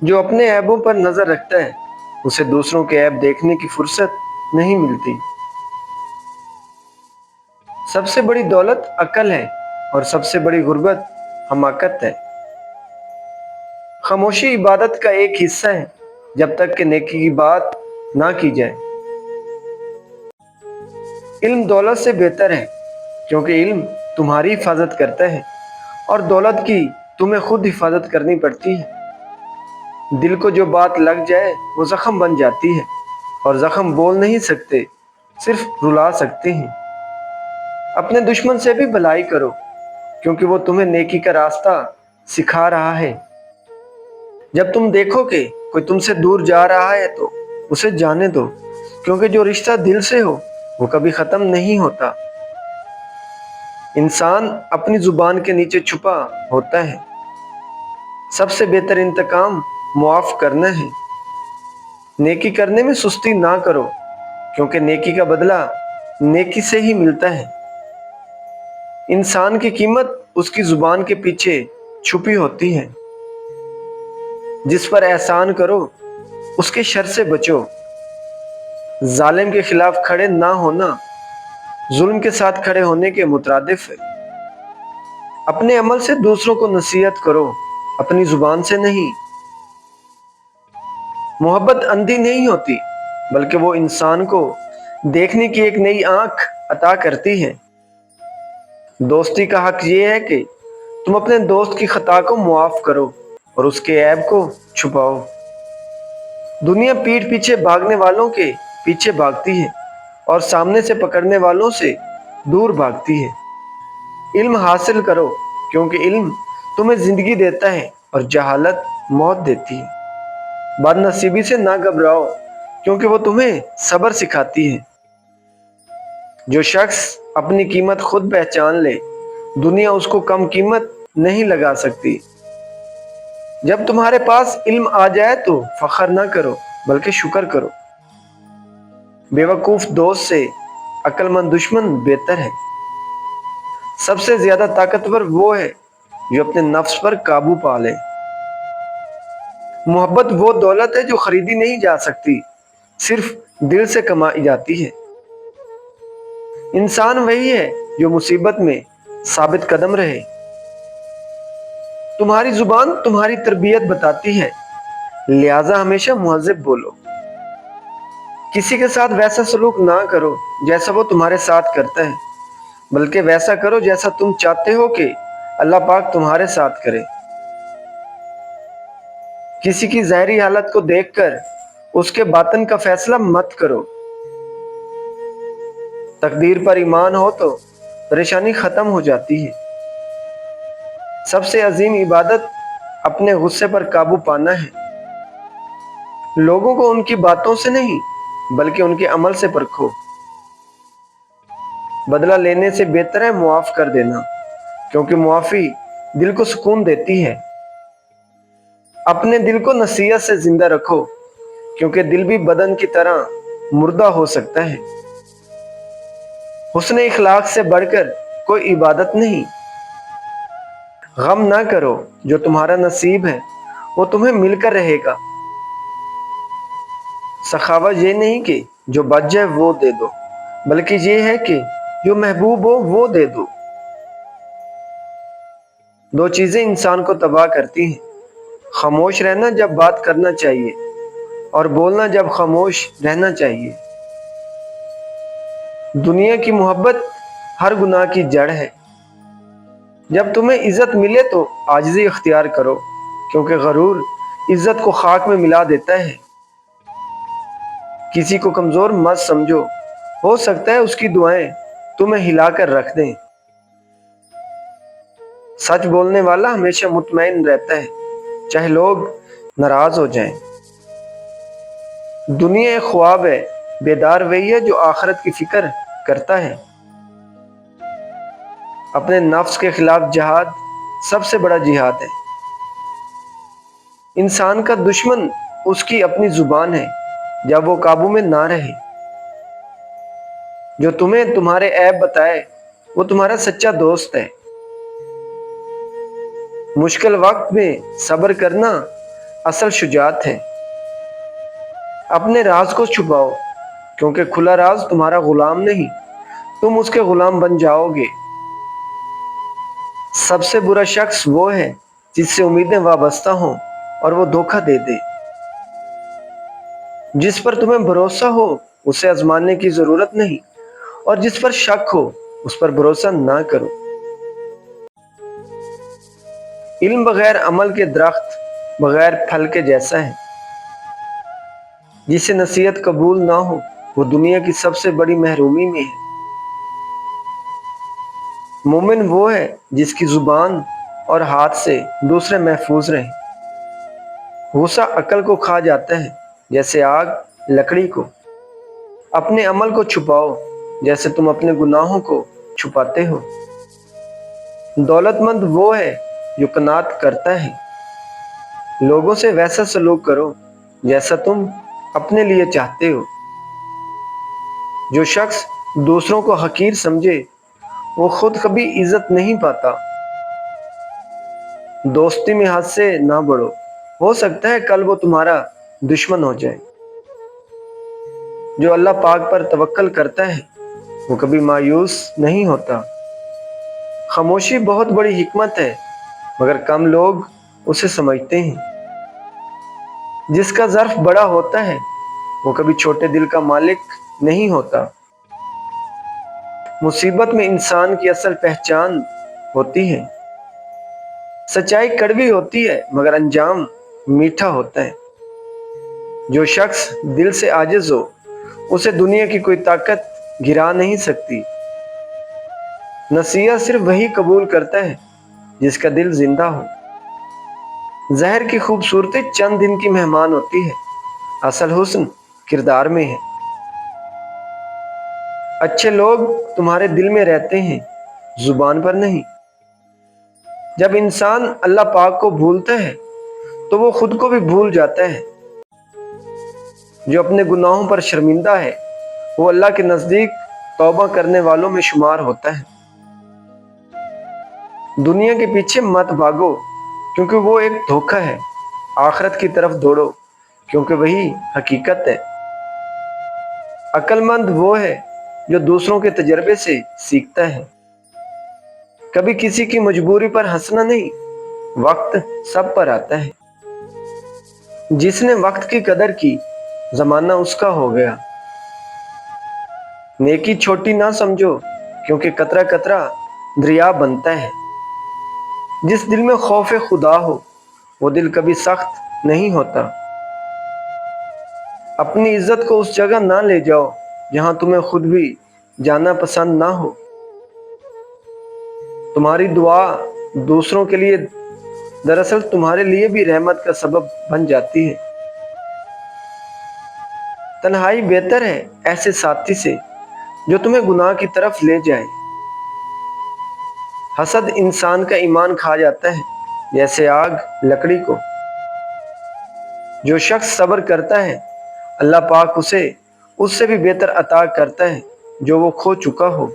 جو اپنے عیبوں پر نظر رکھتا ہے اسے دوسروں کے عیب دیکھنے کی فرصت نہیں ملتی۔ سب سے بڑی دولت عقل ہے اور سب سے بڑی غربت حماقت ہے۔ خاموشی عبادت کا ایک حصہ ہے جب تک کہ نیکی کی بات نہ کی جائے۔ علم دولت سے بہتر ہے کیونکہ علم تمہاری حفاظت کرتا ہے اور دولت کی تمہیں خود حفاظت کرنی پڑتی ہے۔ دل کو جو بات لگ جائے وہ زخم بن جاتی ہے اور زخم بول نہیں سکتے، صرف رلا سکتے ہیں۔ اپنے دشمن سے بھی بھلائی کرو کیونکہ وہ تمہیں نیکی کا راستہ سکھا رہا ہے۔ جب تم دیکھو کہ کوئی تم سے دور جا رہا ہے تو اسے جانے دو، کیونکہ جو رشتہ دل سے ہو وہ کبھی ختم نہیں ہوتا۔ انسان اپنی زبان کے نیچے چھپا ہوتا ہے۔ سب سے بہتر انتقام معاف کرنا ہے۔ نیکی کرنے میں سستی نہ کرو کیونکہ نیکی کا بدلہ نیکی سے ہی ملتا ہے۔ انسان کی قیمت اس کی زبان کے پیچھے چھپی ہوتی ہے۔ جس پر احسان کرو اس کے شر سے بچو۔ ظالم کے خلاف کھڑے نہ ہونا ظلم کے ساتھ کھڑے ہونے کے مترادف ہے۔ اپنے عمل سے دوسروں کو نصیحت کرو، اپنی زبان سے نہیں۔ محبت اندھی نہیں ہوتی بلکہ وہ انسان کو دیکھنے کی ایک نئی آنکھ عطا کرتی ہے۔ دوستی کا حق یہ ہے کہ تم اپنے دوست کی خطا کو معاف کرو اور اس کے عیب کو چھپاؤ۔ دنیا پیٹھ پیچھے بھاگنے والوں کے پیچھے بھاگتی ہے اور سامنے سے پکڑنے والوں سے دور بھاگتی ہے۔ علم حاصل کرو کیونکہ علم تمہیں زندگی دیتا ہے اور جہالت موت دیتی ہے۔ بد نصیبی سے نہ گھبراؤ کیونکہ وہ تمہیں صبر سکھاتی ہے۔ جو شخص اپنی قیمت خود پہچان لے دنیا اس کو کم قیمت نہیں لگا سکتی۔ جب تمہارے پاس علم آ جائے تو فخر نہ کرو بلکہ شکر کرو۔ بے وقوف دوست سے عقل مند دشمن بہتر ہے۔ سب سے زیادہ طاقتور وہ ہے جو اپنے نفس پر قابو پا لے۔ محبت وہ دولت ہے جو خریدی نہیں جا سکتی، صرف دل سے کمائی جاتی ہے۔ انسان وہی ہے جو مصیبت میں ثابت قدم رہے۔ تمہاری زبان تمہاری تربیت بتاتی ہے، لہذا ہمیشہ مہذب بولو۔ کسی کے ساتھ ویسا سلوک نہ کرو جیسا وہ تمہارے ساتھ کرتا ہے، بلکہ ویسا کرو جیسا تم چاہتے ہو کہ اللہ پاک تمہارے ساتھ کرے۔ کسی کی ظاہری حالت کو دیکھ کر اس کے باطن کا فیصلہ مت کرو۔ تقدیر پر ایمان ہو تو پریشانی ختم ہو جاتی ہے۔ سب سے عظیم عبادت اپنے غصے پر قابو پانا ہے۔ لوگوں کو ان کی باتوں سے نہیں بلکہ ان کے عمل سے پرکھو۔ بدلہ لینے سے بہتر ہے معاف کر دینا کیونکہ معافی دل کو سکون دیتی ہے۔ اپنے دل کو نصیحت سے زندہ رکھو کیونکہ دل بھی بدن کی طرح مردہ ہو سکتا ہے۔ حسن اخلاق سے بڑھ کر کوئی عبادت نہیں۔ غم نہ کرو، جو تمہارا نصیب ہے وہ تمہیں مل کر رہے گا۔ سخاوت یہ نہیں کہ جو بچ جائے وہ دے دو، بلکہ یہ ہے کہ جو محبوب ہو وہ دے دو۔ دو چیزیں انسان کو تباہ کرتی ہیں: خاموش رہنا جب بات کرنا چاہیے اور بولنا جب خاموش رہنا چاہیے۔ دنیا کی محبت ہر گناہ کی جڑ ہے۔ جب تمہیں عزت ملے تو عاجزی اختیار کرو کیونکہ غرور عزت کو خاک میں ملا دیتا ہے۔ کسی کو کمزور مت سمجھو، ہو سکتا ہے اس کی دعائیں تمہیں ہلا کر رکھ دیں۔ سچ بولنے والا ہمیشہ مطمئن رہتا ہے چاہے لوگ ناراض ہو جائیں۔ دنیا ایک خواب ہے، بیدار وہی ہے جو آخرت کی فکر کرتا ہے۔ اپنے نفس کے خلاف جہاد سب سے بڑا جہاد ہے۔ انسان کا دشمن اس کی اپنی زبان ہے جب وہ قابو میں نہ رہے۔ جو تمہیں تمہارے عیب بتائے وہ تمہارا سچا دوست ہے۔ مشکل وقت میں صبر کرنا اصل شجاعت ہے۔ اپنے راز کو چھپاؤ، کیونکہ کھلا راز تمہارا غلام نہیں، تم اس کے غلام بن جاؤ گے۔ سب سے برا شخص وہ ہے جس سے امیدیں وابستہ ہوں اور وہ دھوکہ دے دے۔ جس پر تمہیں بھروسہ ہو اسے آزمانے کی ضرورت نہیں، اور جس پر شک ہو اس پر بھروسہ نہ کرو۔ علم بغیر عمل کے درخت بغیر پھل کے جیسا ہے۔ جسے نصیحت قبول نہ ہو وہ دنیا کی سب سے بڑی محرومی میں ہے۔ مومن وہ ہے جس کی زبان اور ہاتھ سے دوسرے محفوظ رہیں۔ غصہ عقل کو کھا جاتا ہے جیسے آگ لکڑی کو۔ اپنے عمل کو چھپاؤ جیسے تم اپنے گناہوں کو چھپاتے ہو۔ دولت مند وہ ہے جو قناعت کرتا ہے۔ لوگوں سے ویسا سلوک کرو جیسا تم اپنے لیے چاہتے ہو۔ جو شخص دوسروں کو حقیر سمجھے وہ خود کبھی عزت نہیں پاتا۔ دوستی میں حد سے نہ بڑھو، ہو سکتا ہے کل وہ تمہارا دشمن ہو جائے۔ جو اللہ پاک پر توکل کرتا ہے وہ کبھی مایوس نہیں ہوتا۔ خاموشی بہت بڑی حکمت ہے مگر کم لوگ اسے سمجھتے ہیں۔ جس کا ظرف بڑا ہوتا ہے وہ کبھی چھوٹے دل کا مالک نہیں ہوتا۔ مصیبت میں انسان کی اصل پہچان ہوتی ہے۔ سچائی کڑوی ہوتی ہے مگر انجام میٹھا ہوتا ہے۔ جو شخص دل سے عاجز ہو اسے دنیا کی کوئی طاقت گرا نہیں سکتی۔ نصیحت صرف وہی قبول کرتا ہے جس کا دل زندہ ہو۔ زہر کی خوبصورتی چند دن کی مہمان ہوتی ہے، اصل حسن کردار میں ہے۔ اچھے لوگ تمہارے دل میں رہتے ہیں، زبان پر نہیں۔ جب انسان اللہ پاک کو بھولتا ہے تو وہ خود کو بھی بھول جاتا ہے۔ جو اپنے گناہوں پر شرمندہ ہے وہ اللہ کے نزدیک توبہ کرنے والوں میں شمار ہوتا ہے۔ دنیا کے پیچھے مت بھاگو کیونکہ وہ ایک دھوکہ ہے، آخرت کی طرف دوڑو کیونکہ وہی حقیقت ہے۔ عقل مند وہ ہے جو دوسروں کے تجربے سے سیکھتا ہے۔ کبھی کسی کی مجبوری پر ہنسنا نہیں، وقت سب پر آتا ہے۔ جس نے وقت کی قدر کی زمانہ اس کا ہو گیا۔ نیکی چھوٹی نہ سمجھو کیونکہ قطرہ قطرہ دریا بنتا ہے۔ جس دل میں خوف خدا ہو وہ دل کبھی سخت نہیں ہوتا۔ اپنی عزت کو اس جگہ نہ لے جاؤ جہاں تمہیں خود بھی جانا پسند نہ ہو۔ تمہاری دعا دوسروں کے لیے دراصل تمہارے لیے بھی رحمت کا سبب بن جاتی ہے۔ تنہائی بہتر ہے ایسے ساتھی سے جو تمہیں گناہ کی طرف لے جائے۔ حسد انسان کا ایمان کھا جاتا ہے جیسے آگ لکڑی کو۔ جو شخص صبر کرتا ہے اللہ پاک اسے اس سے بھی بہتر عطا کرتا ہے جو وہ کھو چکا ہو۔